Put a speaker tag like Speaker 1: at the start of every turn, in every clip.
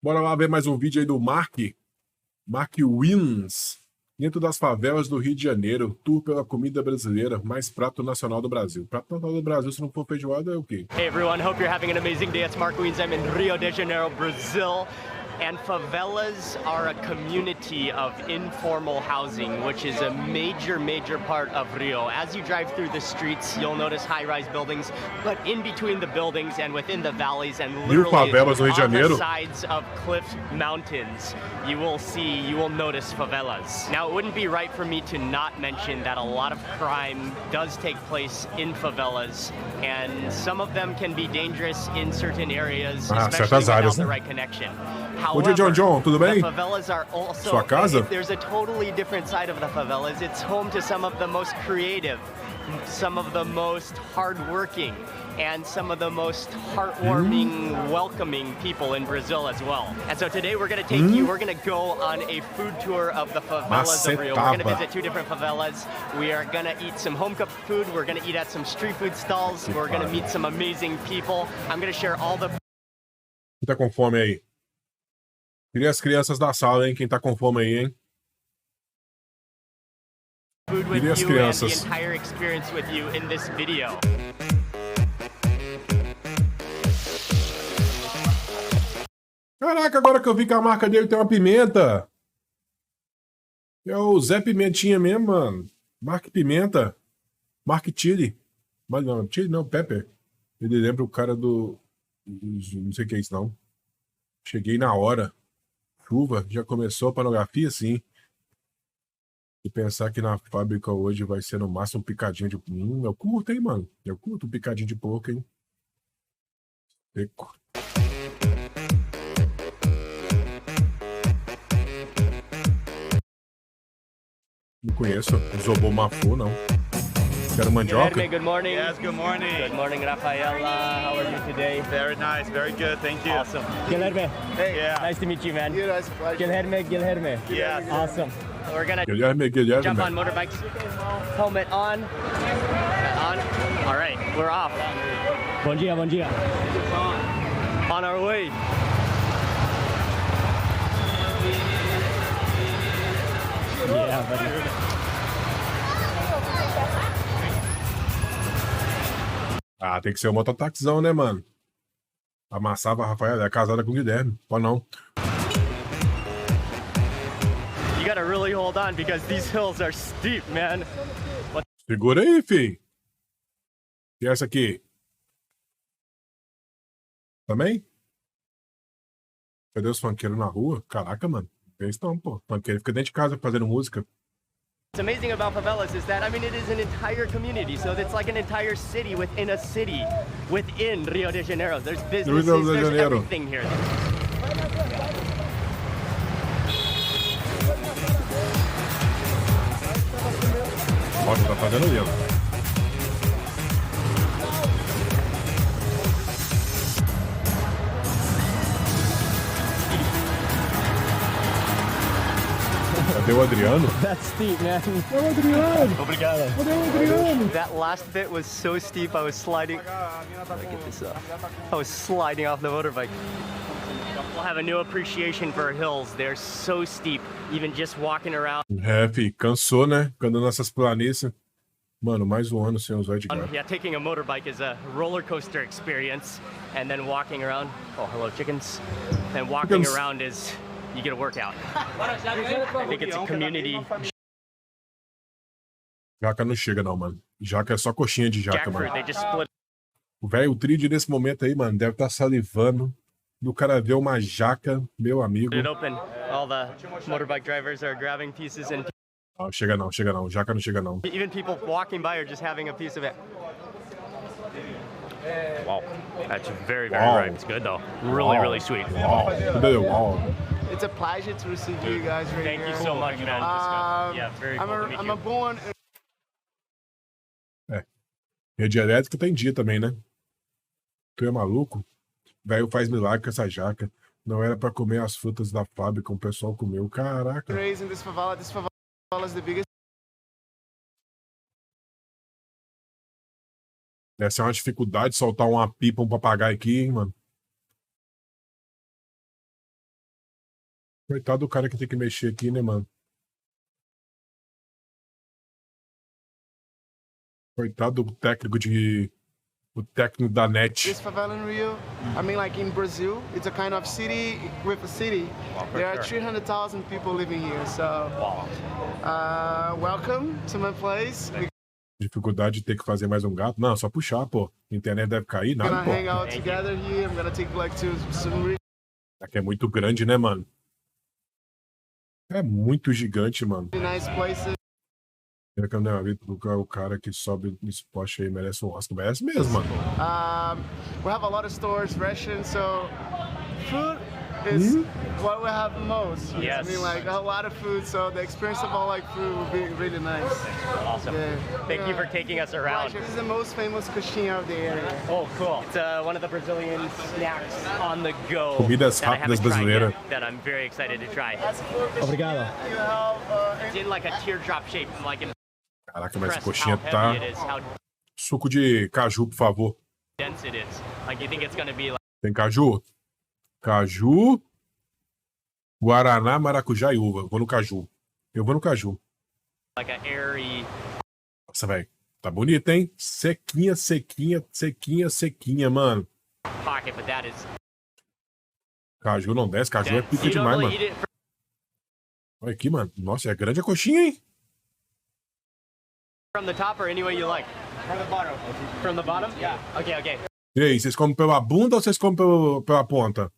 Speaker 1: Bora lá ver mais um vídeo aí do Mark Wins, dentro das favelas do Rio de Janeiro, tour pela comida brasileira, mais prato nacional do Brasil. Prato nacional do Brasil, se não for feijoada, é o quê?
Speaker 2: Hey everyone, hope you're having an amazing day. It's Mark Wins. I'm in Rio de Janeiro, Brazil. And favelas are a community of informal housing, which is a major part of Rio. As you drive through the streets, you'll notice high-rise buildings, but in between the buildings and within the valleys and literally
Speaker 1: favelas no Rio de
Speaker 2: on the
Speaker 1: Janeiro?
Speaker 2: sides of cliff mountains, you will notice favelas. Now, it wouldn't be right for me to not mention that a lot of crime does take place in favelas, and some of them can be dangerous in certain areas, especially without the right connection.
Speaker 1: Bom dia, John, tudo bem?
Speaker 2: The favelas are also,
Speaker 1: Sua casa?
Speaker 2: There's a totally different side of the favelas. It's home to some of the most creative, some of the most hardworking, and some of the most heartwarming, welcoming people in Brazil as well. And so today we're going to take you, we're going to go on a food tour of the favelas of Rio. We're going to visit 2 different favelas. We are going to eat some home-cooked food. We're going to eat at some street food stalls. We're going to meet some amazing people. I'm going to share all the...
Speaker 1: Quem tá com fome aí? Queria as crianças da sala, hein? Quem tá com fome aí, hein?
Speaker 2: Food with
Speaker 1: Queria as
Speaker 2: you and the
Speaker 1: crianças.
Speaker 2: entire experience with you in this video.
Speaker 1: Caraca, agora que eu vi que a marca dele tem uma pimenta. É o Zé Pimentinha mesmo, mano. Mark Pimenta. Mark Chili. Mas não, Chili não, Pepper. Ele lembra o cara do... Não sei o que é isso, não. Cheguei na hora. Chuva, já começou a panografia, sim. E pensar que na fábrica hoje vai ser no máximo um picadinho de... eu curto, hein, mano. Eu curto um picadinho de porco, hein. Seco. Não conheço. Zobô Mafu, não. Quero mandioca?
Speaker 2: Guilherme, good morning.
Speaker 3: Yes, good morning.
Speaker 2: Good morning, Rafaela. How are you today?
Speaker 3: Very nice, very good, thank you.
Speaker 2: Awesome. Guilherme,
Speaker 3: Hey, yeah.
Speaker 2: nice to meet you, man.
Speaker 4: You guys, pleasure.
Speaker 2: Guilherme.
Speaker 3: Yes.
Speaker 2: Awesome. We're gonna
Speaker 1: Guilherme.
Speaker 2: jump on motorbikes. Helmet on. On. All right, we're off.
Speaker 5: Bom dia.
Speaker 2: On our way.
Speaker 5: Yeah, buddy.
Speaker 1: Ah, tem que ser um mototaxizão, né, mano? Amassava a Rafaela, é casada com o Guilherme. Pode não.
Speaker 2: You gotta really hold on because these hills are steep, man.
Speaker 1: Segura aí, fi. E essa aqui? Também? Cadê os funkeiros na rua? Caraca, mano. Eles estão, pô. Funkeiro fica dentro de casa fazendo música.
Speaker 2: What's amazing about favelas is that, I mean, it is an entire community, so it's like an entire city within a city within Rio de Janeiro. There's businesses,
Speaker 1: Rio de
Speaker 2: there's
Speaker 1: Janeiro.
Speaker 2: everything here.
Speaker 1: Ó, tá fazendo isso. Cadê o Adriano?
Speaker 5: That's steep, man.
Speaker 1: Cadê o Adriano?
Speaker 5: Obrigado.
Speaker 1: Cadê o Adriano?
Speaker 2: That last bit was so steep, I was sliding. Get this up. I was sliding off the motorbike. We'll have a new appreciation for hills. They're so steep, even just walking around.
Speaker 1: É, fi, cansou, né? Ficando nessas planícies. Mano, mais um ano sem usar de gato.
Speaker 2: Yeah, taking a motorbike is a roller coaster experience, and then walking around. Oh, hello, chickens. And walking
Speaker 1: Chickens.
Speaker 2: around is, you get a workout. I think it's a community.
Speaker 1: Jaca não chega, não, mano. Jaca é só coxinha de jaca,
Speaker 2: Jackfruit,
Speaker 1: mano.
Speaker 2: they just split.
Speaker 1: O velho, o Trid nesse momento aí, mano, deve estar salivando. Do cara ver uma jaca, meu amigo.
Speaker 2: It open. All the motorbike drivers are grabbing pieces, and
Speaker 1: Não, chega não. Jaca não chega, não.
Speaker 2: even people walking by are just having a piece of it. Wow, that's very
Speaker 1: Wow.
Speaker 2: ripe. It's good though. Really sweet.
Speaker 1: Uau, cadê? Uau.
Speaker 4: It's a pleasure to receive you guys right
Speaker 2: Thank
Speaker 4: here.
Speaker 2: you so much, man. Yeah, very cool to meet
Speaker 4: I'm
Speaker 2: you.
Speaker 4: a born.
Speaker 1: Rede elétrica tem dia também, né? Tu é maluco? Velho faz milagre com essa jaca. Não era pra comer as frutas da fábrica, o pessoal comeu. Caraca.
Speaker 4: Raised in this favela. This favela is the biggest.
Speaker 1: Deve ser uma dificuldade soltar uma pipa, um papagaio aqui, hein, mano. Coitado do cara que tem que mexer aqui, né, mano? Coitado do técnico de... O técnico da net.
Speaker 4: This favela in Rio, I mean, like in Brazil, it's a kind of city with a city. There are 300,000 people living here, so welcome to my place. We're
Speaker 1: Dificuldade de ter que fazer mais um gato? Não, só puxar, pô. A internet deve cair, nada,
Speaker 4: gonna
Speaker 1: pô.
Speaker 4: hang out together here. I'm gonna take like to some really
Speaker 1: Aqui é muito grande, né, mano? É muito gigante, mano.
Speaker 4: nice places.
Speaker 1: O cara que sobe nesse poste aí merece um Oscar. Merece mesmo, mano.
Speaker 4: We have a lot of stores, restaurants, so food is what we have most.
Speaker 2: Yes.
Speaker 4: I mean, like a lot of food, so the experience of all like food will be really nice.
Speaker 2: Awesome.
Speaker 4: Yeah.
Speaker 2: Thank you for taking us around.
Speaker 4: This is the most famous coxinha of the area.
Speaker 2: Oh, cool. It's one of the Brazilian snacks on the go
Speaker 1: Comidas
Speaker 2: that I haven't
Speaker 1: rápidas
Speaker 2: tried
Speaker 1: brasileiras.
Speaker 2: yet, that I'm very excited to try.
Speaker 5: Obrigado.
Speaker 4: You have
Speaker 2: It's in like a teardrop shape, like
Speaker 1: Caraca, mas essa
Speaker 2: impressed
Speaker 1: coxinha
Speaker 2: how
Speaker 1: tá...
Speaker 2: heavy it is, how
Speaker 1: Suco de caju, por favor.
Speaker 2: dense it is. Like you think it's gonna be like
Speaker 1: Tem caju? Caju, guaraná, maracujá e uva. Eu vou no caju. Eu vou no caju.
Speaker 2: a airy.
Speaker 1: Nossa, velho. Tá bonito, hein? Sequinha, sequinha, sequinha, sequinha, mano.
Speaker 2: Pocket, but that is.
Speaker 1: Caju não desce. Caju é pica
Speaker 2: You don't
Speaker 1: demais,
Speaker 2: really
Speaker 1: mano.
Speaker 2: eat it
Speaker 1: Olha aqui, mano. Nossa, é grande a coxinha, hein?
Speaker 2: from the top or any way you like. From the bottom. From the bottom? Yeah. Okay, okay.
Speaker 1: E aí, vocês comem pela bunda ou vocês comem pela ponta?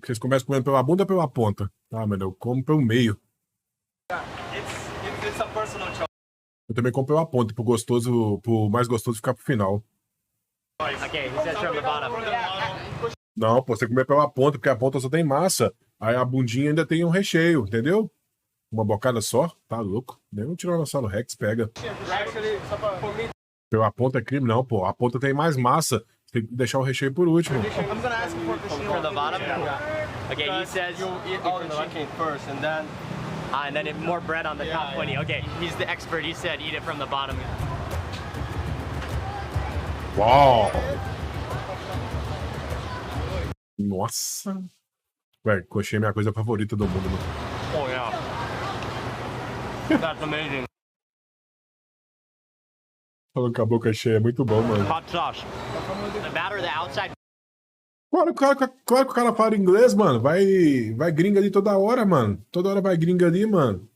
Speaker 1: Vocês começam comendo pela bunda ou pela ponta? Ah, mano, eu como pelo meio.
Speaker 3: It's a personal choice.
Speaker 1: Eu também como pela ponta, pro mais gostoso ficar pro final.
Speaker 2: Okay, he says from the bottom.
Speaker 1: Não, pô, você comer pela ponta, porque a ponta só tem massa. Aí a bundinha ainda tem um recheio, entendeu? Uma bocada só, tá louco. Nem um Tiranossauro Rex pega. Pela ponta é crime, não, pô. A ponta tem mais massa. Você tem que deixar o recheio por último.
Speaker 4: I'm gonna ask for
Speaker 2: From the bottom? Okay, he says.
Speaker 3: You eat all the chicken first and then
Speaker 2: And then more bread on the top when okay, he's the expert. He said eat it from the bottom.
Speaker 1: Uau! Nossa! Véi, coxinha é minha coisa favorita do mundo, mano.
Speaker 2: Oh yeah. That's amazing.
Speaker 1: Falando com a boca cheia, é muito bom, mano.
Speaker 2: Hot sauce. The batter, the outside
Speaker 1: Claro que o cara fala inglês, mano. Vai gringa ali toda hora, mano. Toda hora vai gringa ali, mano.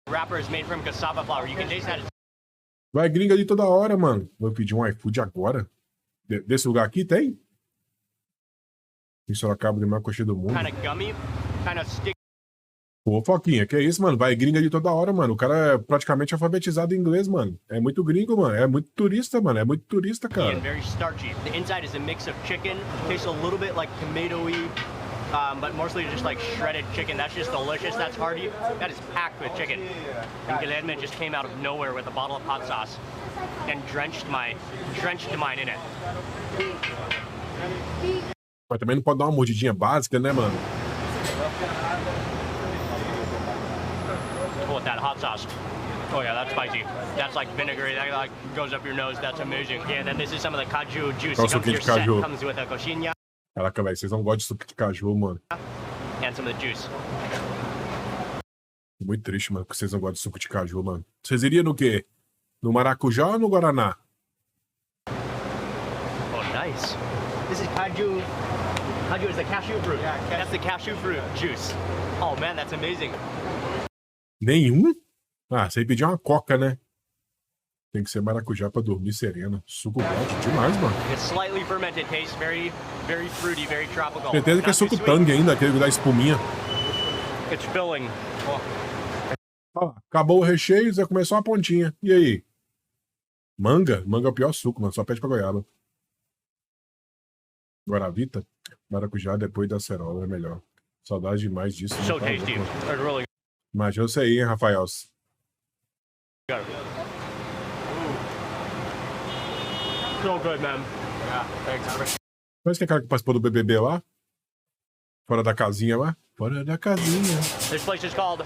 Speaker 2: wrapper is made from cassava flour. You can taste that.
Speaker 1: Vai gringa ali toda hora, mano. Vou pedir um iFood agora. Desse lugar aqui tem? Isso acaba de mais coxinha do mundo.
Speaker 2: Kind of gummy, kind of sticky.
Speaker 1: Pô, Foquinha, que isso, mano? Vai gringa ali toda hora, mano. O cara é praticamente alfabetizado em inglês, mano. É muito gringo, mano. É muito turista, mano. É muito turista, cara.
Speaker 2: And very starchy. The inside is a mix of chicken. Tastes a little bit like tomato-y, but mostly just like shredded chicken. That's just delicious. That's hearty. That is packed with chicken. And Guilherme just came out of nowhere with a bottle of hot sauce and drenched mine in it.
Speaker 1: Mas também não pode dar uma mordidinha básica, né, mano?
Speaker 2: Oh, with that hot sauce. Oh yeah, that's spicy. That's like vinegary. That like goes up your nose. That's amazing. Yeah, and then this is some of the caju juice. It
Speaker 1: Qual
Speaker 2: comes with your set.
Speaker 1: caju?
Speaker 2: Comes with a coxinha
Speaker 1: Caraca, velho, vocês não gostam de suco de caju, mano.
Speaker 2: and some of the juice.
Speaker 1: Muito triste, mano, que vocês não gostam de suco de caju, mano. Vocês iriam no quê? No maracujá ou no guaraná?
Speaker 2: Oh, nice. This is caju. Caju is the cashew fruit. Yeah, that's the cashew fruit juice. Oh man, that's amazing.
Speaker 1: Nenhum? Ah, você pedir uma coca, né? Tem que ser maracujá pra dormir sereno. Suco bom demais, mano.
Speaker 2: It's slightly fermented taste, very, very fruity, very tropical.
Speaker 1: Certeza que é
Speaker 2: Not too
Speaker 1: suco
Speaker 2: sweet.
Speaker 1: tangue ainda, aquele da espuminha.
Speaker 2: It's filling.
Speaker 1: Ah, acabou o recheio, já começou a pontinha. E aí? Manga? Manga é o pior suco, mano. Só pede pra goiaba. Guaravita? Maracujá depois da acerola é melhor. Saudade demais disso. né?
Speaker 2: So
Speaker 1: Tá
Speaker 2: tasty.
Speaker 1: louco, mano.
Speaker 2: It's really
Speaker 1: Imagina você aí, hein, Rafael?
Speaker 2: good. So good, man. Yeah, thanks.
Speaker 1: Parece que é cara que participou do BBB lá? Fora da casinha lá? Fora da casinha.
Speaker 2: This place is called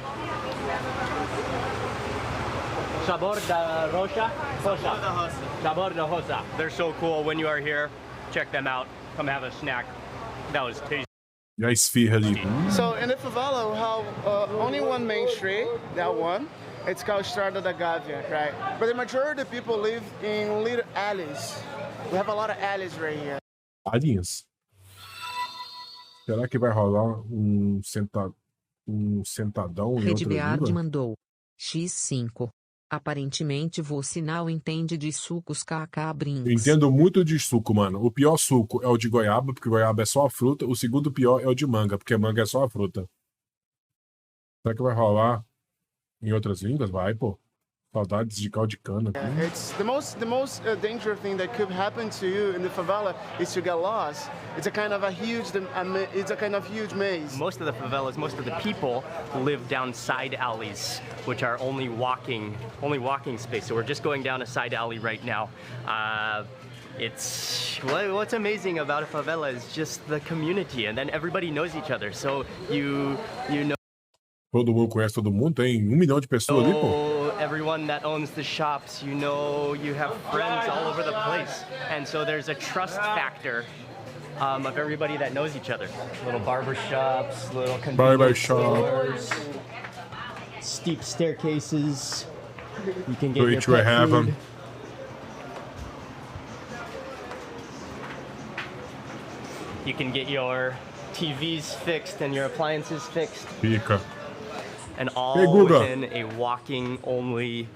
Speaker 2: Sabor da Rosa. Sabor da Rosa. They're so cool. When you are here, check them out. come have a snack. That was tasty.
Speaker 1: E a esfirra ali.
Speaker 4: So in the favela, we have only one main street, that one. It's called Estrada da Gávea, right? But the majority of people live in little alleys. We have a lot of alleys right here.
Speaker 1: Alinhas. Será que vai rolar um sentadão em
Speaker 6: Rede
Speaker 1: outra
Speaker 6: Beard
Speaker 1: língua?
Speaker 6: mandou. X5. Aparentemente você não entende de sucos KK Brinks.
Speaker 1: Eu entendo muito de suco, mano. O pior suco é o de goiaba, porque goiaba é só a fruta. O segundo pior é o de manga, porque manga é só a fruta. Será que vai rolar em outras línguas? Vai, pô. Saudades de caldo de cana.
Speaker 4: It's the most dangerous thing that could happen to you in the favela is to get lost. It's a kind of huge maze.
Speaker 2: Most of the favelas, most of the people live down side alleys, which are only walking space. So we're just going down a side alley right now. What's amazing about a favela is just the community, and then everybody knows each other. So you know.
Speaker 1: Todo mundo conhece todo mundo, tem 1 milhão de pessoas ali, pô.
Speaker 2: Everyone that owns the shops, you know, you have friends all over the place. And so there's a trust factor of everybody that knows each other. Little barber shops, little convenience stores, steep staircases. You can get your pet food. You can get your TVs fixed and your appliances fixed.
Speaker 1: Fica.
Speaker 2: And all within a walking only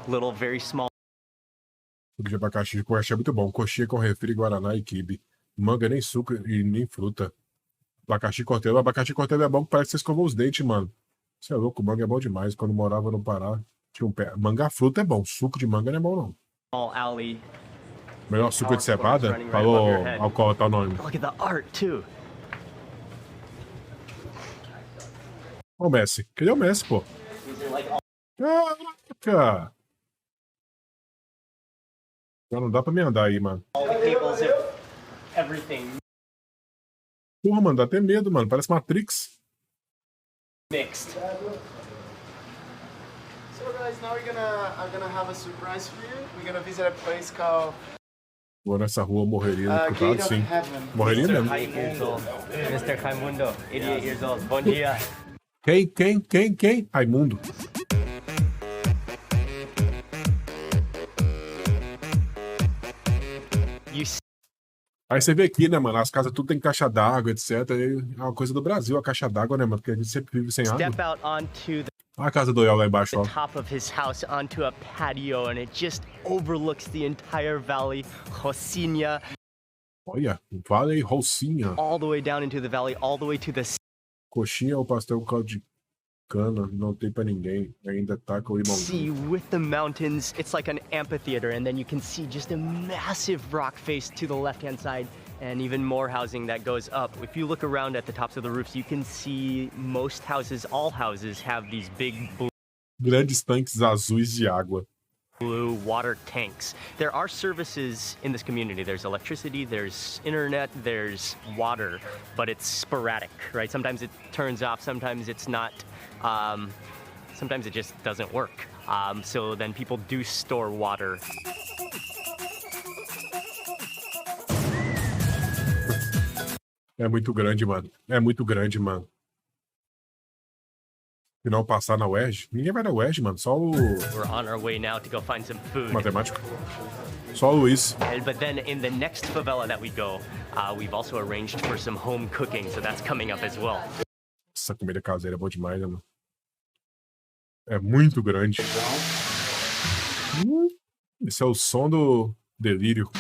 Speaker 2: little very small.
Speaker 1: Suco de abacaxi é muito bom. Coxinha com refri, guaraná e quibe. Manga nem suco e nem fruta. Abacaxi cortado. Abacaxi cortado é bom que parece que você escovou os dentes, mano. Você é louco, manga é bom demais. Quando morava no Pará, tinha um pé. Manga fruta é bom. Suco de manga não é bom, não.
Speaker 2: Small alley.
Speaker 1: Melhor suco de cevada? Falou ao qual tá o nome.
Speaker 2: Look at the art too.
Speaker 1: Ó o Messi. Cadê o Messi, pô? Caraca! Já não dá pra me andar aí, mano. Porra, mano, dá até medo, mano. Parece Matrix.
Speaker 2: Mixed.
Speaker 4: So guys, now I'm gonna have a surprise for you. We're gonna visit a place called
Speaker 1: Vou nessa rua, morreria no
Speaker 4: Gate
Speaker 1: escutado,
Speaker 4: of
Speaker 1: sim.
Speaker 4: Heaven.
Speaker 1: Morreria mesmo.
Speaker 2: Mr. Raimundo, 88 years old. Bom dia.
Speaker 1: Quem? Raimundo. Aí você vê aqui, né, mano? As casas tudo tem caixa d'água, etc. É uma coisa do Brasil, a caixa d'água, né, mano? Porque a gente sempre vive sem água.
Speaker 2: Step out onto
Speaker 1: Olha a casa do El lá embaixo, ó.
Speaker 2: the top of his house onto a patio, and it just overlooks the entire valley, Rocinha,
Speaker 1: Olha, vale Rocinha.
Speaker 2: all the way down into the valley, all the way to the
Speaker 1: Coxinha ou pastel com caldo de cana, não tem pra ninguém. Ainda tá com o
Speaker 2: sea
Speaker 1: limãozinho.
Speaker 2: with the mountains. It's like an amphitheater, and then you can see just a massive rock face to the left-hand side, and even more housing that goes up. If you look around at the tops of the roofs, you can see most houses, all houses, have these big
Speaker 1: Grandes tanques azuis de água.
Speaker 2: blue water tanks. There are services in this community. There's electricity, there's internet, there's water, but it's sporadic, right? Sometimes it turns off, sometimes it's not. Sometimes it just doesn't work. So then people do store water.
Speaker 1: É muito grande, mano. É muito grande, mano. Se não passar na UERJ, ninguém vai na UERJ, mano. Só o
Speaker 2: We're on our way now to go find some food.
Speaker 1: matemático. Só o Luiz.
Speaker 2: But then in the next favela that we go, we've also arranged for some home cooking, so that's coming up as well.
Speaker 1: Essa comida caseira é boa demais, né, mano? É muito grande. Esse é o som do delírio.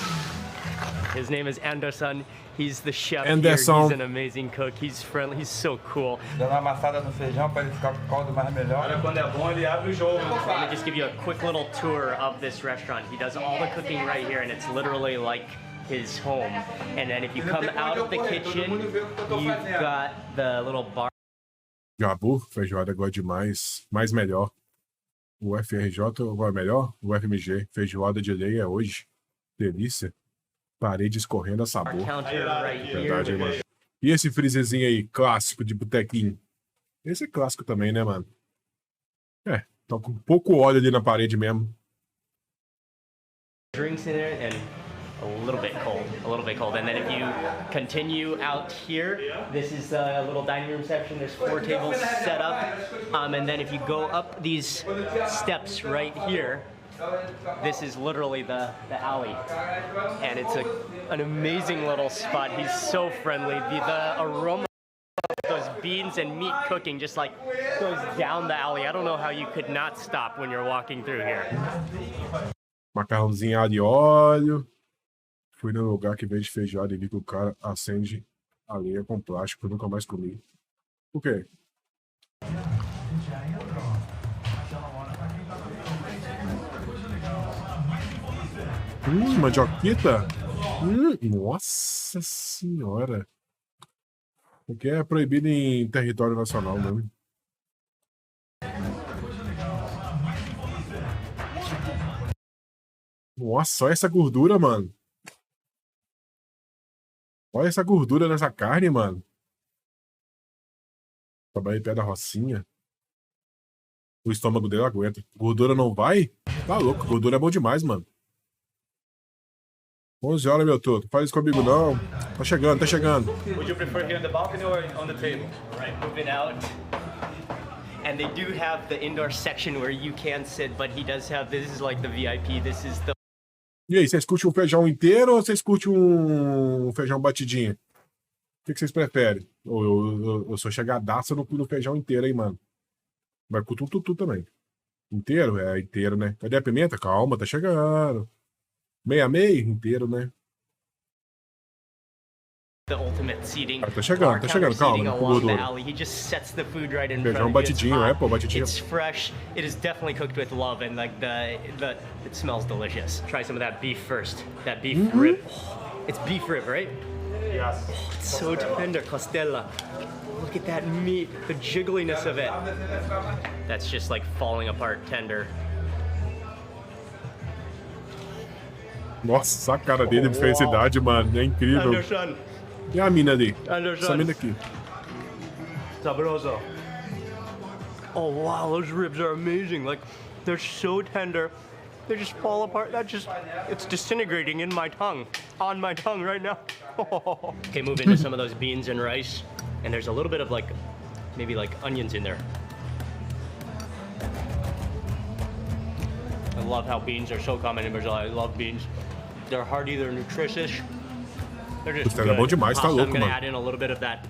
Speaker 2: His name is Anderson. He's the chef
Speaker 1: Anderson.
Speaker 2: here. He's an amazing cook. He's friendly. He's so cool.
Speaker 7: Dando uma amassada no feijão para ele ficar com o caldo mais melhor.
Speaker 3: Quando é bom, ele abre o jogo.
Speaker 2: Let me just give you a quick little tour of this restaurant. He does all the cooking right here, and it's literally like his home. And then if you come out of the kitchen, you've got the little bar.
Speaker 1: Jabu, feijoada gosto demais. Mais melhor. O FRJ vai melhor? O FMG. Feijoada de lei é hoje. Delícia. Parede escorrendo a sabor.
Speaker 2: Counter right here.
Speaker 1: Verdade, hein, mano. E esse freezerzinho aí, clássico de botequinho? Esse é clássico também, né, mano? É, tá com pouco óleo ali na parede mesmo.
Speaker 2: Drinks in it, and a little bit cold. And then if you continue out here, this is the little dining room section. There's 4 tables set up. And then if you go up these steps right here, this is literally the alley. And it's an amazing little spot. He's so friendly. The aroma of those beans and meat cooking just like goes down the alley. I don't know how you could not stop when you're walking through here.
Speaker 1: Macarrãozinho de óleo. Fui no lugar que vende feijoada e vi que o cara acende a lenha com plástico. Eu nunca mais comi. Por quê? Mandioquita? Nossa senhora. Porque é proibido em território nacional mesmo. Nossa, olha essa gordura, mano. Olha essa gordura nessa carne, mano. Trabalhei pé da rocinha. O estômago dele aguenta. Gordura não vai? Tá louco, gordura é bom demais, mano. 11 horas, meu truto. Faz isso comigo, não. Tá chegando, tá chegando.
Speaker 2: Would you prefer here on the balcony or on the table? All right, moving out. And they do have the indoor section where you can sit, but he does have, this is like the VIP, this is the...
Speaker 1: E aí, vocês curtem um feijão inteiro ou vocês curtem um feijão batidinho? O que vocês preferem? Eu sou chegadaça no feijão inteiro, hein, mano. Vai com tutu também. Inteiro? É, inteiro, né? Cadê a pimenta? Calma, tá chegando. Meia, inteiro, né?
Speaker 2: The ultimate seating.
Speaker 1: Tá chegando, calma, né? Com gordura.
Speaker 2: He just sets the food right in
Speaker 1: Feijão
Speaker 2: front of
Speaker 1: batidinho,
Speaker 2: you.
Speaker 1: é, pô, batidinho.
Speaker 2: It's fresh. It is definitely cooked with love, and like it smells delicious. Try some of that beef first. That beef rib. Oh, it's beef rib, right?
Speaker 3: Yes.
Speaker 2: Oh, it's so tender, costella. Look at that meat, the jiggliness of it. That's just like falling apart tender.
Speaker 1: Nossa, a cara dele de felicidade, mano. É incrível.
Speaker 2: Anderson.
Speaker 1: E a mina ali?
Speaker 2: Anderson.
Speaker 1: Essa mina aqui.
Speaker 2: Sabroso. Oh wow, those ribs are amazing. Like, they're so tender. They just fall apart. It's disintegrating in my tongue. On my tongue right now. Okay, move into some of those beans and rice. And there's a little bit of like, maybe like onions in there. I love how beans are so common in Brazil. I love beans. They're hearty, they're nutritious. They're just good.
Speaker 1: É bom demais, tá louco,
Speaker 2: I'm gonna
Speaker 1: mano.
Speaker 2: add in a little bit of that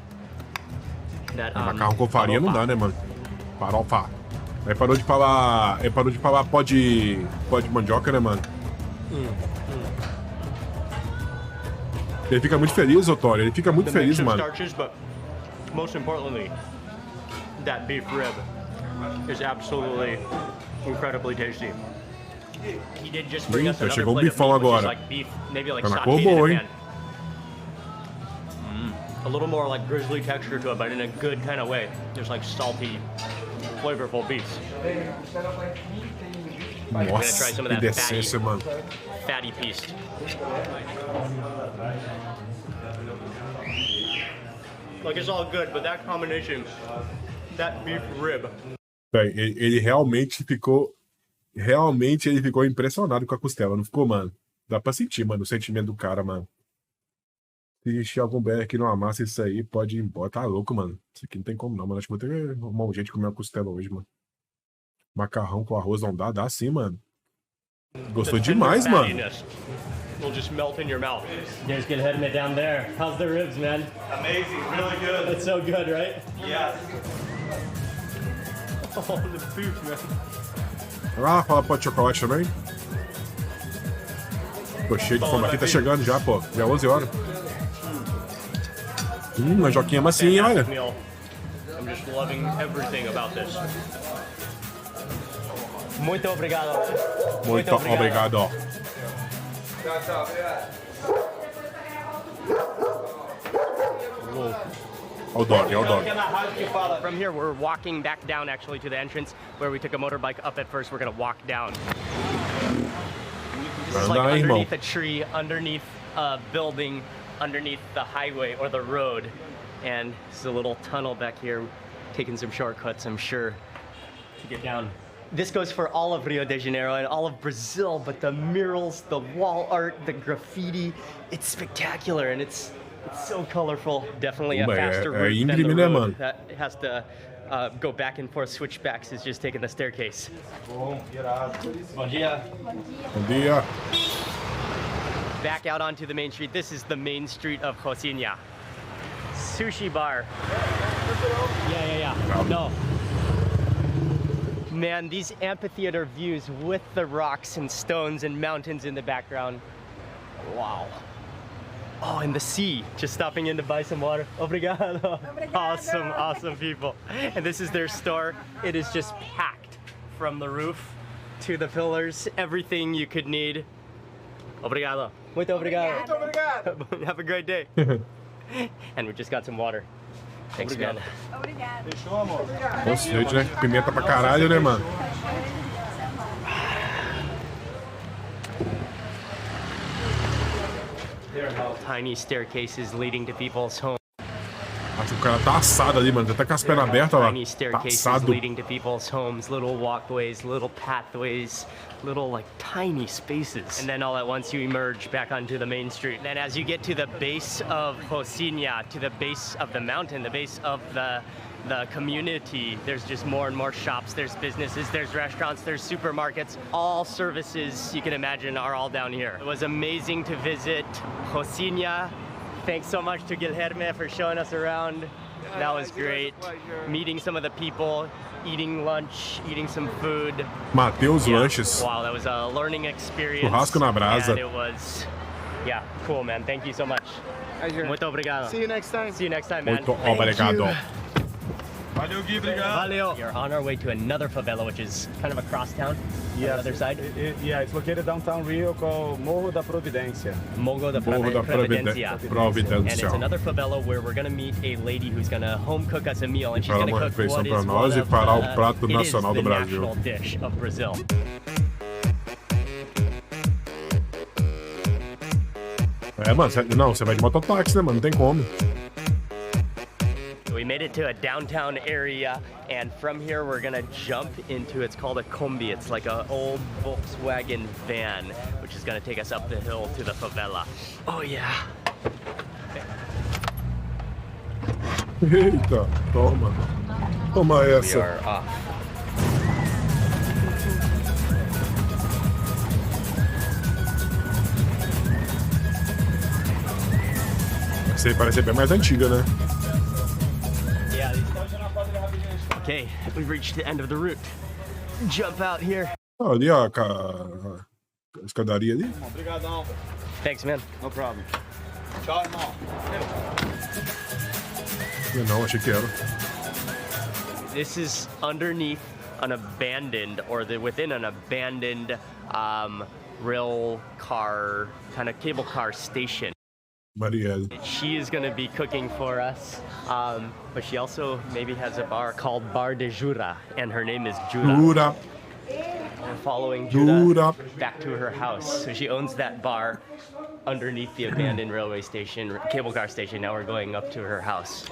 Speaker 1: Macarrão com farinha não dá, né, mano? Farofa. Aí parou de falar pó de mandioca, né, mano? Ele fica muito feliz, Otório. Ele fica muito feliz, mano.
Speaker 2: Starches, but most importantly, that beef rib is absolutely incredibly tasty. He did just bring us another
Speaker 1: chegou
Speaker 2: plate
Speaker 1: bifão
Speaker 2: of meat, which is
Speaker 1: agora.
Speaker 2: like beef, maybe like
Speaker 1: Tá na
Speaker 2: sauteed
Speaker 1: cor
Speaker 2: in
Speaker 1: boa,
Speaker 2: a
Speaker 1: hein?
Speaker 2: pan. A little more like grizzly texture to it, but in a good kind of way. There's like salty, flavorful beef.
Speaker 1: Nossa,
Speaker 2: some of
Speaker 1: que
Speaker 2: that
Speaker 1: decência, mano.
Speaker 2: Fatty piece. Like, it's all good, but that combination, that beef rib.
Speaker 1: Ele realmente ficou impressionado com a costela, não ficou, mano? Dá pra sentir, mano, o sentimento do cara, mano. Se existir algum bem aqui não amassa isso aí, pode ir embora. Tá louco, mano. Isso aqui não tem como não, mano. Acho que vou ter que arrumar um jeito de comer uma costela hoje, mano. Macarrão com arroz não dá? Dá sim, mano. Gostou demais, mano.
Speaker 2: Will just melt in your mouth.
Speaker 5: You guys can head me down there. How's the ribs, man?
Speaker 3: Amazing, really good.
Speaker 5: It's so good, right?
Speaker 3: Yes.
Speaker 2: Oh, the beef, man.
Speaker 1: Ah, fala pó de chocolate também. Tô cheio de fome aqui, tá chegando já, pô. Já é 11 horas. Manjoquinha massinha, olha.
Speaker 2: Meal. I'm just loving everything about this. Muito obrigado.
Speaker 1: Muito obrigado, ó. Olha o dog, olha o dog.
Speaker 2: From here, we're walking back down actually to the entrance where we took a motorbike up at first. We're gonna walk down. This is like
Speaker 1: Anda aí, irmão.
Speaker 2: underneath a tree, underneath a building, underneath the highway or the road. And there's a little tunnel back here, taking some shortcuts, I'm sure, to get down This goes for all of Rio de Janeiro and all of Brazil, but the murals, the wall art, the graffiti, it's spectacular and it's so colorful. Definitely a faster route than the road that has to go back and forth, switchbacks is just taking the staircase.
Speaker 7: Bom
Speaker 2: dia.
Speaker 1: Bom dia.
Speaker 2: Back out onto the main street. This is the main street of Rocinha. Sushi bar. Yeah. No. Man, these amphitheater views with the rocks and stones and mountains in the background. Wow. Oh, and the sea. Just stopping in to buy some water. Obrigado. Awesome people. And this is their store. It is just packed from the roof to the pillars. Everything you could need. Obrigado. Muito obrigado. Have a great day. And we just got some water. Thanks, man.
Speaker 1: Nossa, gente, né? Pimenta pra caralho, né, mano?
Speaker 2: Tiny staircases leading to people's homes.
Speaker 1: Acho que o cara tá assado ali, mano. Já tá com as pernas abertas lá.
Speaker 2: Tiny
Speaker 1: Tá
Speaker 2: staircases
Speaker 1: assado.
Speaker 2: leading to people's homes, little walkways, little pathways, little like tiny spaces. And then all at once you emerge back onto the main street. And then as you get to the base of Rocinha, to the base of the mountain, the base of the community, there's just more and more shops, there's businesses, there's restaurants, there's supermarkets. All services you can imagine are all down here. It was amazing to visit Rocinha. Thanks so much to Guilherme for showing us around. That was great. Meeting some of the people, eating lunch, eating some food.
Speaker 1: Mateus Lanches.
Speaker 2: Wow, that was a learning experience.
Speaker 1: Churrasco na brasa.
Speaker 2: And it was, yeah, cool, man. Thank you so much. Muito obrigado.
Speaker 4: See you next time.
Speaker 2: See you next time, man.
Speaker 1: Muito obrigado.
Speaker 7: Valeu, Gui, obrigado.
Speaker 2: Valeu. You're on our way to another favela, which is kind of across town. On the other side.
Speaker 8: Yeah, it's located downtown Rio called Morro da Providência.
Speaker 2: Morro da Providencia. And it's another favela where we're gonna meet a lady who's gonna home cook us a meal, and she's gonna cook what is one of the, it is the national dish of Brazil.
Speaker 1: É, mano, não, você vai de mototáxi, né, mano? Não tem como.
Speaker 2: We made it to a downtown area, and from here we're gonna jump into, it's called a Kombi. It's like an old Volkswagen van, which is gonna take us up the hill to the favela. Oh yeah.
Speaker 1: Eita, toma. Toma
Speaker 2: We
Speaker 1: essa.
Speaker 2: are off.
Speaker 1: Essa aí parece bem mais antiga, né?
Speaker 2: Okay, we've reached the end of the route. Jump out here.
Speaker 1: Ah, ali, ó, a escadaria ali.
Speaker 8: Obrigadão.
Speaker 2: Thanks, man.
Speaker 8: No problem. Tchau, irmão.
Speaker 1: Não, achei que era.
Speaker 2: This is underneath an abandoned, or within an abandoned rail car, kind of cable car station.
Speaker 1: Marielle.
Speaker 2: She is going to be cooking for us, but she also maybe has a bar called Bar de Jura, and her name is Jura.
Speaker 1: Jura.
Speaker 2: We're following Jura back to her house. So she owns that bar underneath the abandoned railway station, cable car station. Now we're going up to her house.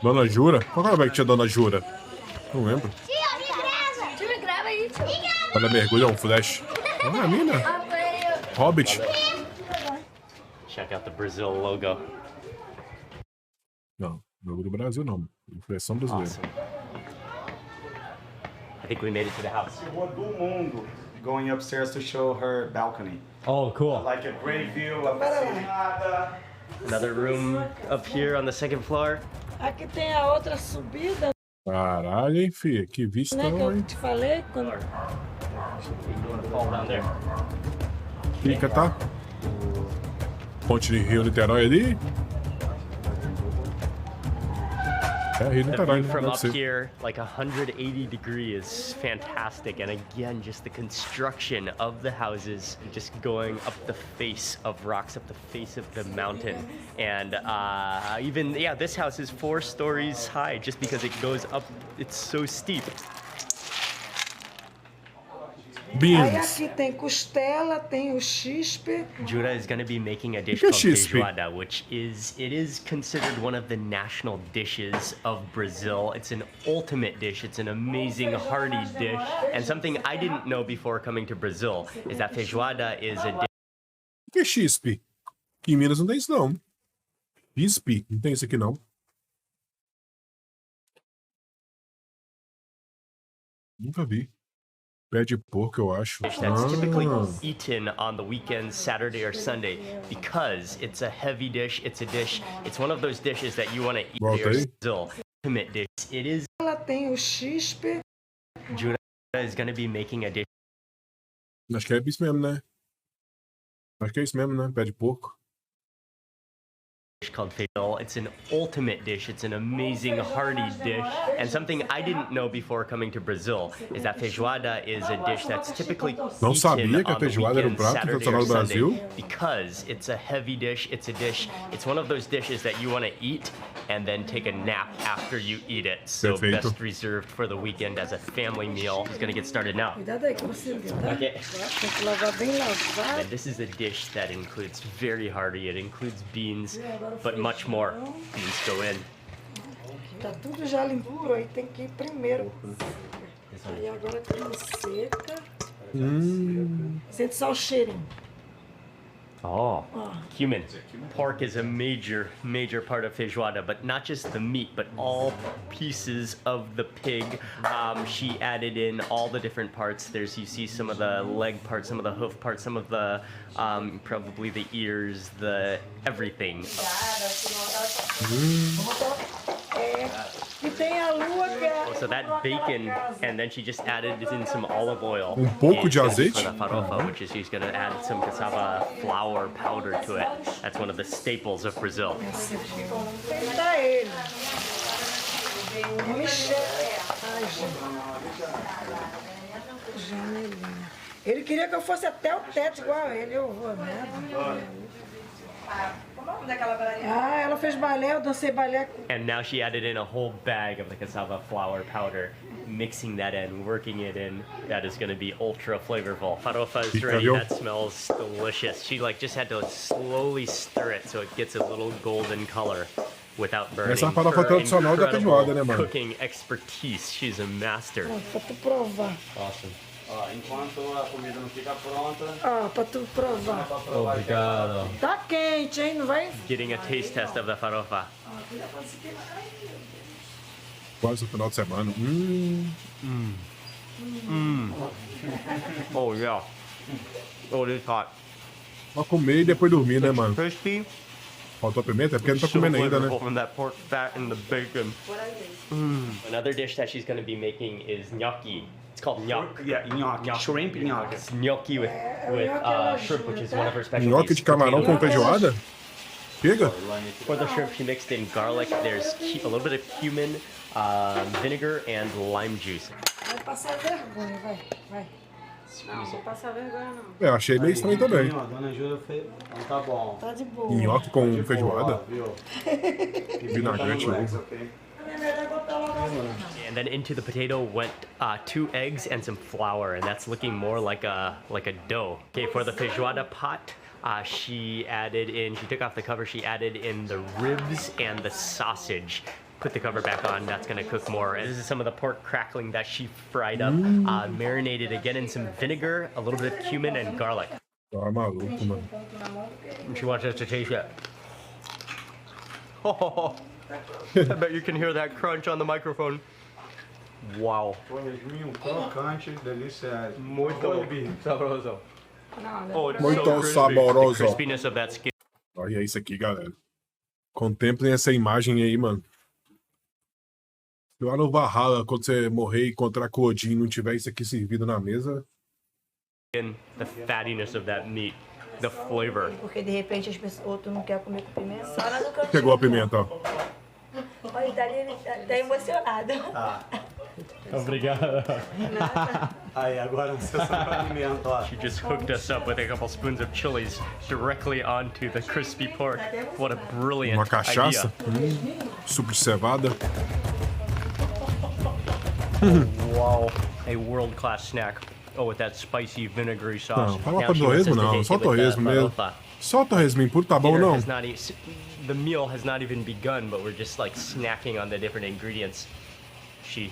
Speaker 1: Dona Jura? Qual era o que tinha Dona Jura? Não lembro. Quando mergulha um flash. Ah, a mina. Hobbit.
Speaker 2: Check out the Brazil logo.
Speaker 1: Não, logo do Brasil não. Impressão brasileira.
Speaker 2: Awesome. I think we made it to the house.
Speaker 8: Rua do Mundo. Going upstairs to show her balcony.
Speaker 2: Oh, cool.
Speaker 8: Like a great view of the
Speaker 2: Another room up here on the second floor.
Speaker 9: Aqui tem a outra subida,
Speaker 1: Caralho, hein, filha? Que vista,
Speaker 9: né, que eu
Speaker 1: hein?
Speaker 9: te falei. Quando...
Speaker 2: You want to fall down there?
Speaker 1: Fica, tá? Ponte de Rio Niterói ali. É, Rio
Speaker 2: The
Speaker 1: Niterói,
Speaker 2: view from
Speaker 1: deve
Speaker 2: up
Speaker 1: ser.
Speaker 2: here, like 180 degrees, is fantastic. And again, just the construction of the houses, just going up the face of rocks, up the face of the mountain. And even, yeah, this house is 4 stories high just because it goes up, it's so steep.
Speaker 9: Aí
Speaker 1: Beans.
Speaker 9: aqui tem costela, tem o chispe.
Speaker 2: Judah is going to be making a dish
Speaker 1: Que é
Speaker 2: called
Speaker 1: chispe?
Speaker 2: feijoada, which is considered one of the national dishes of Brazil. It's an ultimate dish. It's an amazing hearty dish. And something I didn't know before coming to Brazil is that feijoada is a dish.
Speaker 1: Que é chispe? Aqui em Minas não tem isso, não. Chispe? Não tem isso aqui, não. Nunca vi. Pé de porco, eu acho.
Speaker 2: That's typically eaten on the weekend, Saturday or Sunday, because it's a heavy dish. It's a dish. It's one of those dishes that you want to eat here in Brazil. Ultimate dish. It is.
Speaker 9: Ela tem o chispe.
Speaker 2: Judah is going to be making a dish
Speaker 1: Acho que é isso mesmo, né? Acho que é isso mesmo, né? Pé de porco.
Speaker 2: called feijoada. It's an ultimate dish. It's an amazing hearty dish. And something I didn't know before coming to Brazil is that feijoada is a dish that's typically
Speaker 1: Não sabia
Speaker 2: eaten
Speaker 1: que a
Speaker 2: on the
Speaker 1: feijoada era um
Speaker 2: weekend,
Speaker 1: prato
Speaker 2: Saturday
Speaker 1: tradicional
Speaker 2: or
Speaker 1: do
Speaker 2: Sunday,
Speaker 1: Brasil.
Speaker 2: because it's a heavy dish. It's a dish. It's one of those dishes that you want to eat and then take a nap after you eat it. So
Speaker 1: Perfeito.
Speaker 2: best reserved for the weekend as a family meal. It's gonna get started now.
Speaker 9: Cuidado aí que você viu, tá?
Speaker 2: Okay.
Speaker 9: Tem que lavar bem lavado.
Speaker 2: And this is a dish that includes very hearty. It includes beans, but much more. Beans go in.
Speaker 9: Tá tudo já limpuro, aí tem que ir primeiro. Aí agora carne seca. Sente só o cheirinho.
Speaker 2: Oh, cumin. Pork is a major part of feijoada, but not just the meat, but all pieces of the pig. She added in all the different parts. There's, you see some of the leg parts, some of the hoof parts, some of the, probably the ears, the everything.
Speaker 9: E tem a lua que é.
Speaker 2: So that bacon, and then she just added in some olive oil.
Speaker 1: Pouco de
Speaker 2: And
Speaker 1: azeite?
Speaker 2: for the farofa, which is she's going to add some cassava flour powder to it. That's one of the staples of Brazil.
Speaker 9: Tá ele. Michel. Ai, Janelinha. Ele queria que eu fosse até o teto igual a ele. Eu vou, né? Ah, ela fez balé, eu dancei balé com.
Speaker 2: And now she added in a whole bag of the cassava flour powder, mixing that in, working it in. That is going to be ultra flavorful. Farofa is ready. That smells delicious. She just had to slowly stir it so it gets a little golden color without burning.
Speaker 1: Essa é a farofa
Speaker 2: Her
Speaker 1: tradicional da feijoada, né,
Speaker 2: incredible
Speaker 1: mano?
Speaker 2: cooking expertise. She's a master.
Speaker 9: Pra tu provar.
Speaker 2: Awesome.
Speaker 8: Enquanto a comida não fica pronta,
Speaker 9: Ó, pra tu provar.
Speaker 5: Obrigado.
Speaker 9: Tá quente, hein? Não vai.
Speaker 2: Getting a taste test of the farofa.
Speaker 1: Quase o final de semana.
Speaker 2: Oh yeah. Oh, it is hot.
Speaker 1: Só comer e depois dormir, né, mano?
Speaker 2: Crispy.
Speaker 1: Faltou pimenta? É porque não tá
Speaker 2: So
Speaker 1: comendo ainda, né?
Speaker 2: flavorful from that pork fat and the bacon. Another dish that she's going to be making is gnocchi. It's called gnocchi.
Speaker 8: yeah, nhoque, shrimp nhoque.
Speaker 2: It's gnocchi with shrimp, which is one of her specialties.
Speaker 1: Nhoque de camarão com feijoada? Chega?
Speaker 2: For the shrimp, she mixed in garlic. There's a little bit of cumin, vinegar, and lime juice.
Speaker 9: Vai passar vergonha, vai. Vai.
Speaker 10: Não, não vou passar vergonha, não.
Speaker 1: É, achei meio estranho também.
Speaker 8: A dona Ajuda fez. Então tá bom.
Speaker 9: Tá de boa.
Speaker 1: Nhoque com
Speaker 8: Boa,
Speaker 1: feijoada?
Speaker 8: viu?
Speaker 1: Vinagrete,
Speaker 8: Relax,
Speaker 1: ovo.
Speaker 8: ok?
Speaker 2: And then into the potato went 2 eggs and some flour, and that's looking more like a dough. Okay, for the feijoada pot, she took off the cover, she added in the ribs and the sausage. Put the cover back on, that's gonna cook more. And this is some of the pork crackling that she fried up, marinated again in some vinegar, a little bit of cumin and garlic.
Speaker 1: Tá maluco, mano.
Speaker 2: And she wants us to taste it. Oh, I bet you can hear that crunch on the microphone. Wow.
Speaker 8: Pãozinho crocante, delicioso.
Speaker 2: Muito saboroso. Oh, it's
Speaker 1: Muito
Speaker 2: so crispy.
Speaker 1: saboroso.
Speaker 2: The crispiness of that skin.
Speaker 1: Olha isso aqui, galera. Contemplem essa imagem aí, mano. Lá no Valhalla, quando você morrer e encontrar com o Odin e não tiver isso aqui servido na mesa.
Speaker 2: The fattiness of that meat, the flavor.
Speaker 10: Porque de repente as pessoas, outro não quer comer com pimenta. Sara no cantinho.
Speaker 1: Pegou a pimenta, ó.
Speaker 10: Olha, ele tá ali, ele tá emocionado.
Speaker 5: Obrigado.
Speaker 8: Aí, agora você sabe pimenta, ó.
Speaker 2: She just hooked us up with a couple spoons of chilies directly onto the crispy pork. What a brilliant
Speaker 1: Uma cachaça.
Speaker 2: idea.
Speaker 1: Suco de cevada.
Speaker 2: Wow, a world-class snack.
Speaker 5: Oh, with that spicy vinegary sauce.
Speaker 1: Não, fala pra torresmo não, só torresmo mesmo. Só torresmo puro tá bom não?
Speaker 5: The meal has not even begun, but we're just like snacking on the different ingredients. She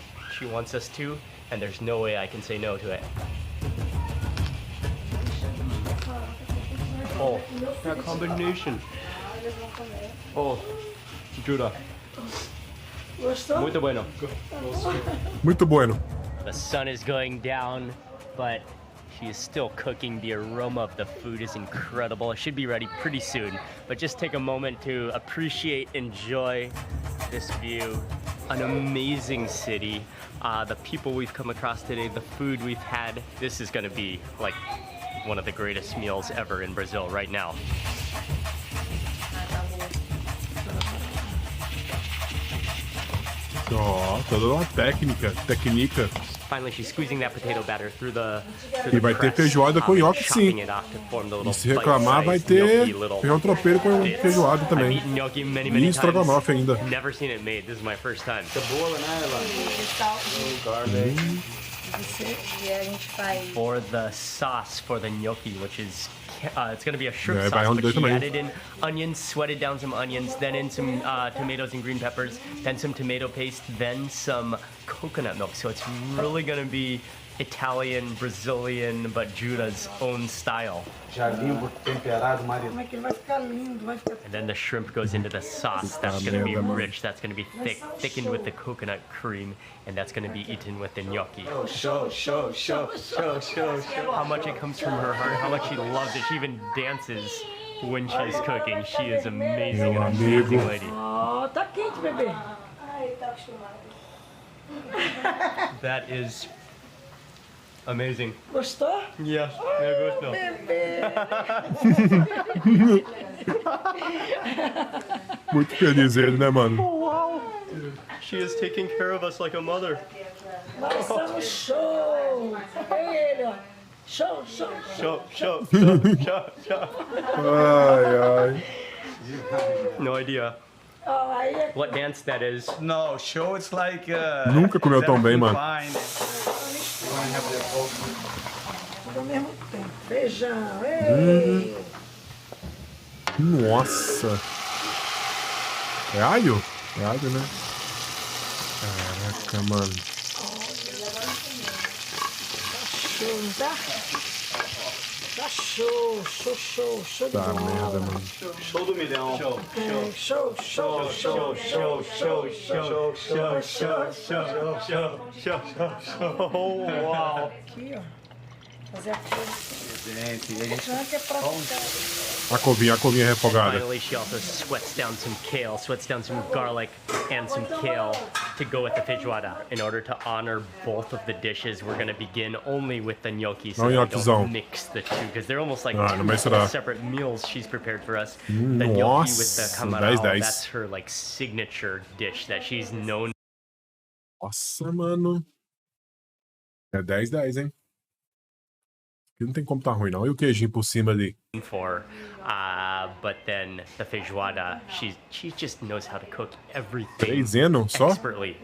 Speaker 5: wants us to, and there's no way I can say no to it. Oh, that combination. Oh, Judah. Muito bueno.
Speaker 1: Muito bueno.
Speaker 5: The sun is going down, but she is still cooking. The aroma of the food is incredible. It should be ready pretty soon. But just take a moment to appreciate, enjoy this view. An amazing city. The people we've come across today, the food we've had. This is gonna be like one of the greatest meals ever in Brazil right now.
Speaker 1: Ó, toda uma técnica.
Speaker 5: Finally, she's squeezing that potato batter through the
Speaker 1: E vai ter feijoada com nhoque sim. E se reclamar vai ter feijão tropeiro com feijoada também. E estrogonofe ainda.
Speaker 5: Never seen it made. This is my first time.
Speaker 8: Cebola, né,
Speaker 10: E a gente faz.
Speaker 5: For the sauce for the gnocchi, which is it's going to be a shrimp
Speaker 1: vai
Speaker 5: sauce,
Speaker 1: onde
Speaker 5: but she
Speaker 1: também.
Speaker 5: added in onions, sweated down some onions, then in some tomatoes and green peppers, then some tomato paste, then some coconut milk. So it's really going to be Italian, Brazilian, but Judah's own style.
Speaker 8: Já limpo, temperado, marinado.
Speaker 9: Como é que ele vai ficar lindo, vai ficar...
Speaker 5: And then the shrimp goes into the sauce. That's going to be rich. That's going to be thick, thickened with the coconut cream, and that's going to be eaten with the gnocchi.
Speaker 8: Show.
Speaker 5: How much it comes from her heart, how much she loves it. She even dances when she's cooking. She is amazing, an amazing lady.
Speaker 9: Ó, tá quente, bebê.
Speaker 10: Ai, tá acostumado.
Speaker 5: That is amazing.
Speaker 9: Gostou?
Speaker 5: Yes, eu gosto.
Speaker 9: Bebê.
Speaker 1: Muito feliz ele, né, mano?
Speaker 5: Wow. She is taking care of us like a mother.
Speaker 9: Nós somos show. Vem ele, ó. Show.
Speaker 5: Show.
Speaker 1: Ai.
Speaker 5: No idea
Speaker 9: Ó, aí é
Speaker 5: what dance that is.
Speaker 7: No, show it's like.
Speaker 1: Nunca comeu tão bem, mano.
Speaker 9: tudo ao mesmo tempo. Feijão. Ei.
Speaker 1: Nossa. É alho? É alho, né? Caraca, mano.
Speaker 9: Show, não tá? Tá show de
Speaker 1: Tá
Speaker 9: bola.
Speaker 1: merda, mano.
Speaker 8: Show do milhão.
Speaker 9: Show.
Speaker 5: Oh, wow.
Speaker 9: Aqui, ó. Fazer a coisa. Que é pra ficar.
Speaker 1: A covinha refogada.
Speaker 5: Finally, she also sweats down some kale, sweats down some garlic and some kale to go with the feijoada. In order to honor both of the dishes, we're going to begin only with the gnocchi, so that we don't mix the two, because they're almost like two separate meals she's prepared for us. The gnocchi with the camarão, that's her like signature dish that she's known.
Speaker 1: Nossa, mano. É 10-10, hein? Aqui não tem como tá ruim, não. E o queijinho por cima ali?
Speaker 5: For, but then the feijoada, she just knows how to cook everything
Speaker 1: Só?
Speaker 5: expertly.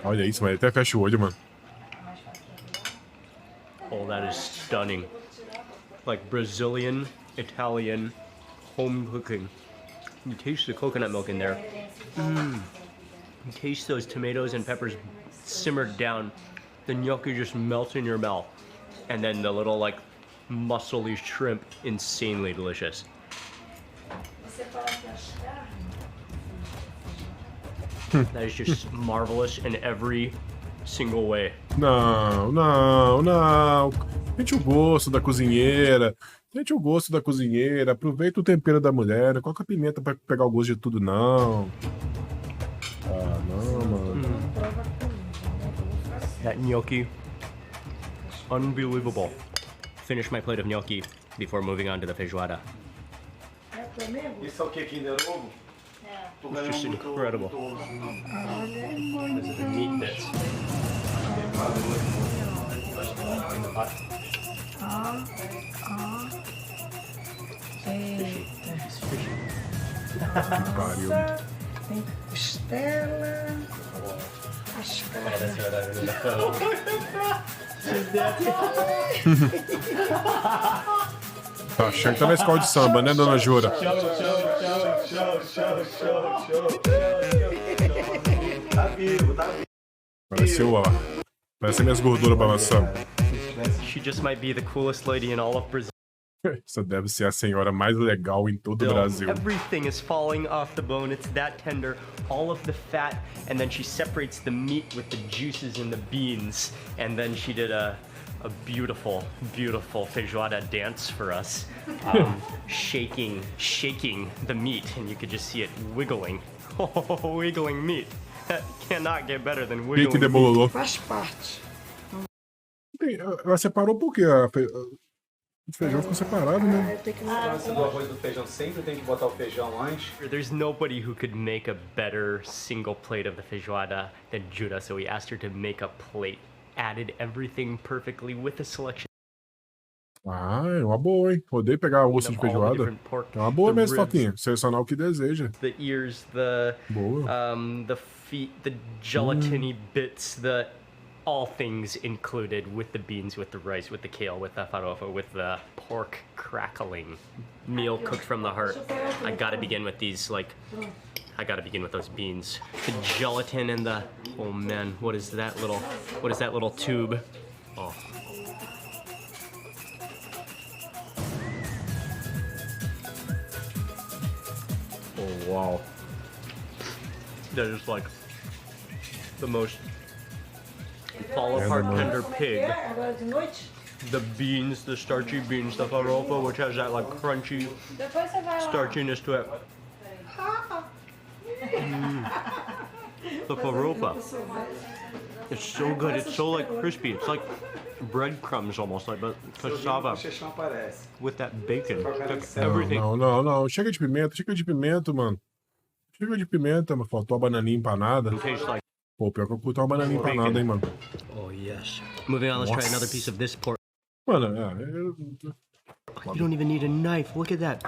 Speaker 1: Olha isso, mas até fecha o olho, mano.
Speaker 5: Oh, that is stunning. Like Brazilian, Italian, home cooking. You taste the coconut milk in there. You taste those tomatoes and peppers simmered down. The gnocchi just melts in your mouth. And then the little, like, muscly shrimp, insanely delicious. That is just marvelous in every single way.
Speaker 1: Não. Sente o gosto da cozinheira. Aproveita o tempero da mulher. Não coloca pimenta pra pegar o gosto de tudo, não. Ah, não, mano.
Speaker 5: That gnocchi, unbelievable. Finish my plate of gnocchi before moving on to the feijoada.
Speaker 8: Isso é o que, Kinder Ovo?
Speaker 5: It's just incredible. This is the meat bits.
Speaker 9: Tem costela.
Speaker 1: Tá achando que tá na escola de samba, né, dona Jura?
Speaker 8: Tá vivo, tá vivo.
Speaker 1: Pareceu, ó. Parece minhas gorduras balançando.
Speaker 5: She just might be the coolest lady in all of Brazil.
Speaker 1: Essa deve ser a senhora mais legal em todo o Brasil.
Speaker 5: Everything is falling off the bone. It's that tender. All of the fat, and then she separates the meat with the juices and the beans. And then she did a beautiful, beautiful feijoada dance for us, shaking the meat, and you could just see it wiggling. Oh, wiggling meat. That cannot get better than
Speaker 1: Quem que
Speaker 5: wiggling meat.
Speaker 1: debolou?
Speaker 9: Faz parte.
Speaker 1: Ela separou por quê? O feijão ficou separado, né?
Speaker 9: Tem que
Speaker 8: O lance do arroz e do feijão sempre tem que botar o feijão antes.
Speaker 5: There's nobody who could make a better single plate of the feijoada than Jura, so we asked her to make a plate. Added everything perfectly with a selection.
Speaker 1: Ah, é uma boa, hein? Odeio pegar osso de
Speaker 5: of all the
Speaker 1: feijoada.
Speaker 5: different pork,
Speaker 1: É uma boa
Speaker 5: the
Speaker 1: mesmo,
Speaker 5: ribs,
Speaker 1: Foquinha. Selecionar o que deseja.
Speaker 5: the ears, the
Speaker 1: Boa.
Speaker 5: the feet, the gelatiny bits, the all things included with the beans, with the rice, with the kale, with the farofa, with the pork crackling. Meal cooked from the heart. I gotta begin with these, like, I gotta begin with those beans. The gelatin and the, oh man, what is that little tube? Oh. Oh wow. That is like the most fall apart tender pig.
Speaker 9: agora de noite?
Speaker 5: The beans, the starchy beans, the farofa, which has that like crunchy
Speaker 10: Depois você vai lá.
Speaker 5: starchiness to it. The farofa. It's so good. It's so like crispy. It's like breadcrumbs almost, like but cassava
Speaker 8: Bochechão aparece.
Speaker 5: with that bacon. Like everything.
Speaker 1: Não. Chega de pimenta, mano. Chega de pimenta, mas faltou a bananinha empanada.
Speaker 5: Tastes like.
Speaker 1: Pô, pior que eu curto uma bananinha empanada, hein, mano.
Speaker 5: Oh yes. Moving on, let's try another piece of this pork.
Speaker 1: Mano,
Speaker 5: You don't even need a knife. Look at that.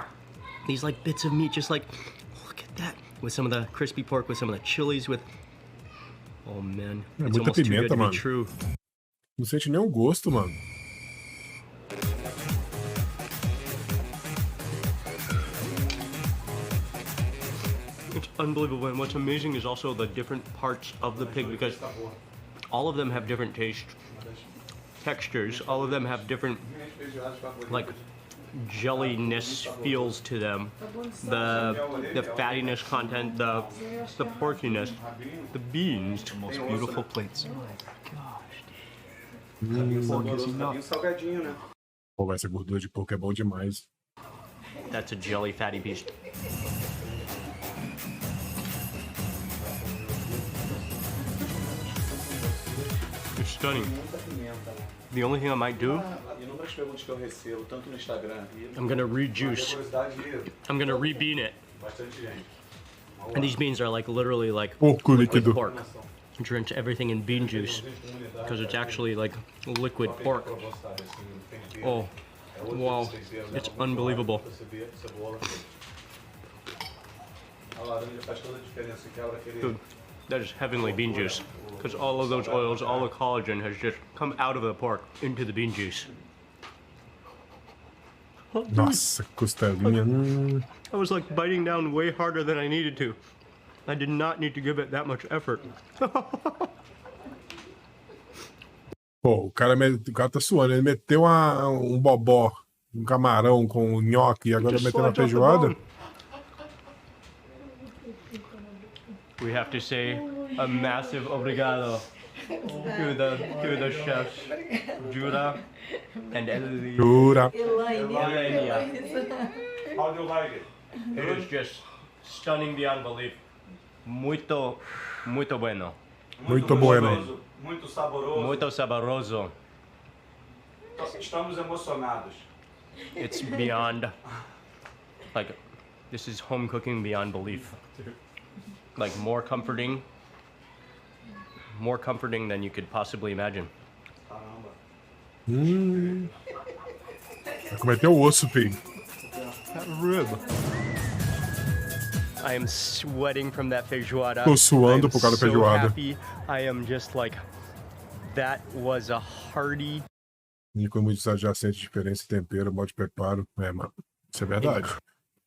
Speaker 5: These like bits of meat, just like, look at that. With some of the crispy pork, with some of the chilies, with. Oh man,
Speaker 1: É
Speaker 5: it's
Speaker 1: muita
Speaker 5: almost too good
Speaker 1: pimenta,
Speaker 5: to
Speaker 1: mano.
Speaker 5: be true.
Speaker 1: Não sente nem o gosto, mano.
Speaker 5: It's unbelievable, and what's amazing is also the different parts of the pig because all of them have different taste, textures. All of them have different, like, jelliness feels to them. The fattiness content, the porkiness, the beans, the most beautiful plates. Oh my gosh,
Speaker 8: E um salgadinho, né?
Speaker 1: Pô, essa gordura de porco é bom demais.
Speaker 5: that's a jelly fatty beast. It's stunning. The only thing I might do,
Speaker 8: Inúmeras perguntas que eu recebo, tanto no Instagram.
Speaker 5: I'm gonna rejuice. I'm gonna rebean it.
Speaker 8: Bastante gente.
Speaker 5: And these beans are like literally like
Speaker 1: Porco
Speaker 5: liquid
Speaker 1: líquido.
Speaker 5: pork. Drench everything in bean juice because it's actually like liquid pork. Oh, wow, it's unbelievable.
Speaker 8: A laranja faz toda a diferença, quebra aquele.
Speaker 5: Dude, that is heavenly bean juice because all of those oils, all the collagen has just come out of the pork into the bean juice.
Speaker 1: Nossa, costelinha.
Speaker 5: I was like biting down way harder than I needed to. I did not need to give it that much effort.
Speaker 1: Pô, o cara tá suando. Ele meteu um bobó, um camarão com nhoque e agora
Speaker 5: Just
Speaker 1: meteu na
Speaker 5: slides off the
Speaker 1: feijoada.
Speaker 5: bone. We have to say a massive obrigado to the chefs, Jura and Ellie.
Speaker 1: Jura.
Speaker 8: How do you like it?
Speaker 5: It is just stunning beyond belief. Muito bueno.
Speaker 1: Muito bueno.
Speaker 8: Gostoso, muito saboroso.
Speaker 5: Muito saboroso.
Speaker 8: Estamos emocionados.
Speaker 5: It's beyond, like, this is home cooking beyond belief. Like, more comforting than you could possibly imagine.
Speaker 1: Vai cometer o osso, filho.
Speaker 5: That rib. I am sweating from that feijoada.
Speaker 1: Tô suando por causa da feijoada.
Speaker 5: Happy. I am just like, that was a hearty.
Speaker 1: E com muitos adjacentes, diferença, tempero, modo de preparo. Mano, isso é verdade.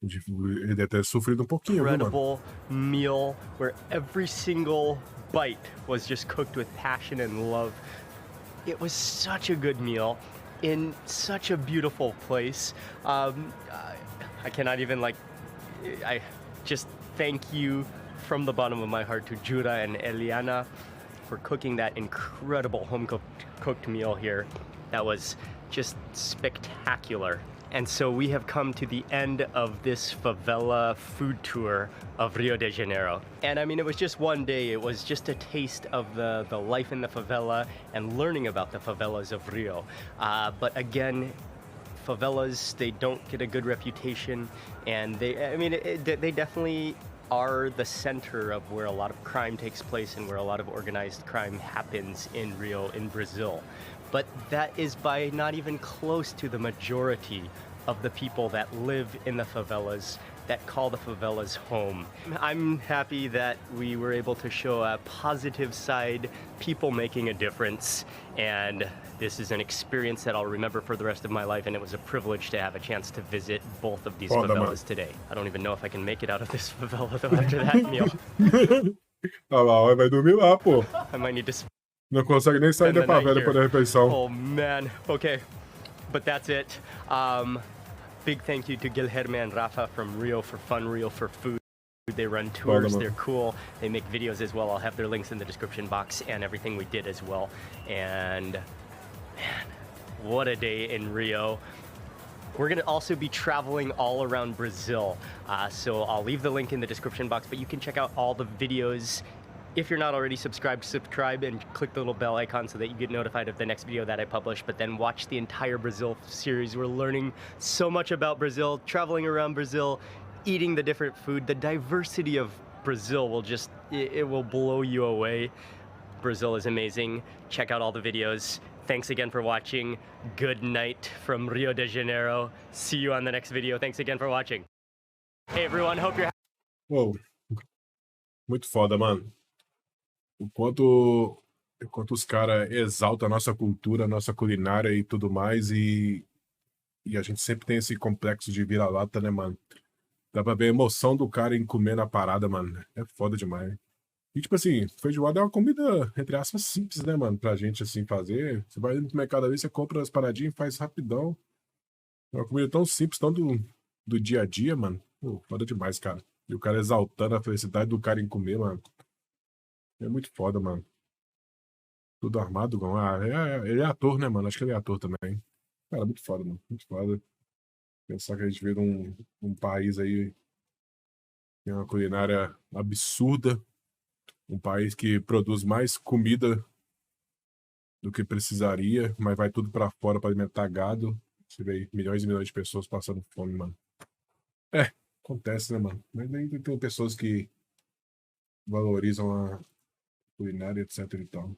Speaker 1: Ele deve ter sofrido um pouquinho, viu, mano?
Speaker 5: Incredible meal where every single bite was just cooked with passion and love. It was such a good meal in such a beautiful place. I cannot even I just thank you from the bottom of my heart to Jura and Eliana for cooking that incredible home-cooked meal here. That was just spectacular. And so we have come to the end of this favela food tour of Rio de Janeiro. And I mean, it was just one day. It was just a taste of the life in the favela and learning about the favelas of Rio. But again, favelas, they don't get a good reputation. And they definitely are the center of where a lot of crime takes place and where a lot of organized crime happens in Rio, in Brazil. But that is by not even close to the majority of the people that live in the favelas, that call the favelas home. I'm happy that we were able to show a positive side, people making a difference, and this is an experience that I'll remember for the rest of my life, and it was a privilege to have a chance to visit both of these favelas today. I don't even know if I can make it out of this favela though after that meal.
Speaker 1: Ah lá, vai dormir lá, pô.
Speaker 5: I might need to
Speaker 1: Não consegue nem sair da favela para a refeição.
Speaker 5: Oh man, okay, but that's it. Big thank you to Guilherme and Rafa from Rio for Fun, Rio for Food. They run tours, they're cool, they make videos as well. I'll have their links in the description box and everything we did as well. And man, what a day in Rio. We're gonna also be traveling all around Brazil. So I'll leave the link in the description box, but you can check out all the videos. If you're not already subscribed, subscribe and click the little bell icon so that you get notified of the next video that I publish, but then watch the entire Brazil series. We're learning so much about Brazil, traveling around Brazil, eating the different food. The diversity of Brazil will just, it will blow you away. Brazil is amazing. Check out all the videos. Thanks again for watching. Good night from Rio de Janeiro. See you on the next video. Thanks again for watching. Hey everyone, hope you're...
Speaker 1: Uou, muito foda, mano. O quanto os caras exaltam a nossa cultura, a nossa culinária e tudo mais, e a gente sempre tem esse complexo de vira-lata, né, mano? Dá pra ver a emoção do cara em comer na parada, mano. É foda demais. E, tipo assim, feijoada é uma comida, entre aspas, simples, né, mano? Pra gente, assim, fazer. Você vai no mercado ali, você compra as paradinhas e faz rapidão. É uma comida tão simples, tão do dia a dia, mano. Pô, foda demais, cara. E o cara exaltando a felicidade do cara em comer, mano. É muito foda, mano. Tudo armado, Gão. Ele é ator, né, mano? Acho que ele é ator também. Cara, muito foda, mano. Muito foda. Pensar que a gente vê um país aí que tem uma culinária absurda. Um país que produz mais comida do que precisaria, mas vai tudo pra fora pra alimentar gado. Você vê milhões e milhões de pessoas passando fome, mano. É, acontece, né, mano? Mas ainda tem pessoas que valorizam a culinária, etc e tal. O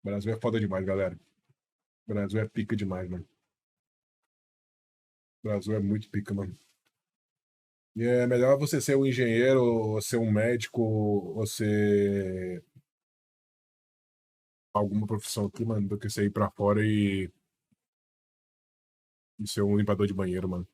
Speaker 1: Brasil é foda demais, galera. O Brasil é pica demais, mano. O Brasil é muito pica, mano. E é melhor você ser um engenheiro, ou ser um médico, ou ser alguma profissão aqui, mano, do que você ir pra fora e ser um limpador de banheiro, mano.